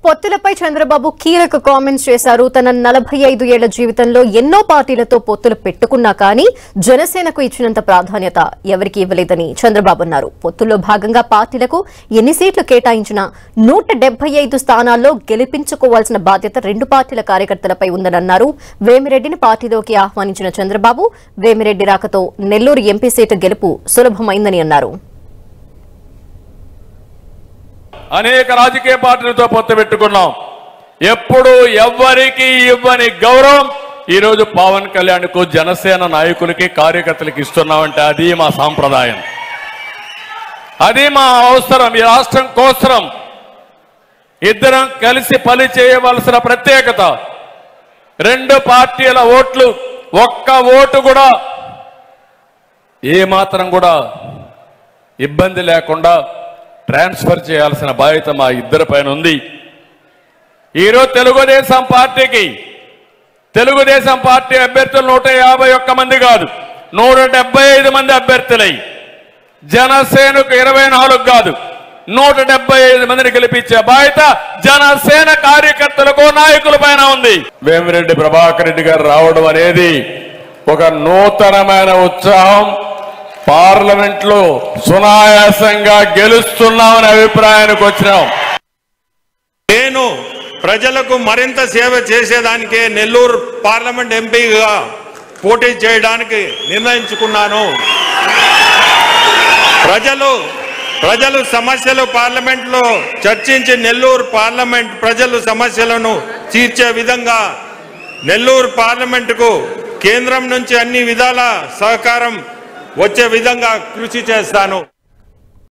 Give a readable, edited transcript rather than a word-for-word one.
పొత్తులపై చంద్రబాబు కీలక కామెంట్స్ చేశారు. తన 45 ఏళ్ల జీవితంలో ఎన్నో పార్టీలతో పొత్తులు పెట్టుకున్నా కానీ జనసేనకు ఇచ్చినంత ప్రాధాన్యత ఎవరికీ ఇవ్వలేదని చంద్రబాబు అన్నారు. పొత్తుల్లో భాగంగా పార్టీలకు ఎన్ని సీట్లు కేటాయించినా 175 స్థానాల్లో గెలిపించుకోవాల్సిన బాధ్యత రెండు పార్టీల కార్యకర్తలపై ఉందని అన్నారు. వేమిరెడ్డిని పార్టీలోకి ఆహ్వానించిన చంద్రబాబు వేమిరెడ్డి రాకతో నెల్లూరు ఎంపీ సీటు గెలుపు సులభమైందని అన్నారు. అనేక రాజకీయ పార్టీలతో పొత్తు పెట్టుకున్నాం. ఎప్పుడు ఎవ్వరికి ఇవ్వని గౌరవం ఈ రోజు పవన్ కళ్యాణ్ కు జనసేన నాయకులకి కార్యకర్తలకి ఇస్తున్నామంటే అది మా సాంప్రదాయం, అది మా అవసరం. ఈ రాష్ట్రం కోసరం ఇద్దరం కలిసి పని చేయవలసిన ప్రత్యేకత. రెండు పార్టీల ఓట్లు ఒక్క ఓటు కూడా ఏమాత్రం కూడా ఇబ్బంది లేకుండా ట్రాన్స్ఫర్ చేయాల్సిన బాధ్యత మా ఇద్దరి పైన ఉంది. ఈరోజు తెలుగుదేశం పార్టీ అభ్యర్థులు 151 మంది కాదు, 175 మంది అభ్యర్థులై జనసేనకు 24 కాదు 175 మందిని గెలిపించే బాధ్యత జనసేన కార్యకర్తలకు నాయకుల పైన ఉంది. వేమిరెడ్డి ప్రభాకర్ రెడ్డి గారు రావడం అనేది ఒక నూతనమైన ఉత్సాహం. పార్లమెంట్ లో సునాయాసంగా గెలుస్తున్నామనే అభిప్రాయానికి వచ్చినాం. నేను ప్రజలకు మరింత సేవ చేసేదానికే నెల్లూరు పార్లమెంట్ ఎంపీగా పోటీ చేయడానికి నిర్ణయించుకున్నాను. ప్రజలు సమస్యలు పార్లమెంట్ లో చర్చించి నెల్లూరు పార్లమెంట్ ప్రజలు సమస్యలను తీర్చే విధంగా నెల్లూరు పార్లమెంటుకు కేంద్రం నుంచి అన్ని విధాల సహకారం వచ్చే విధంగా కృషి చేస్తాను.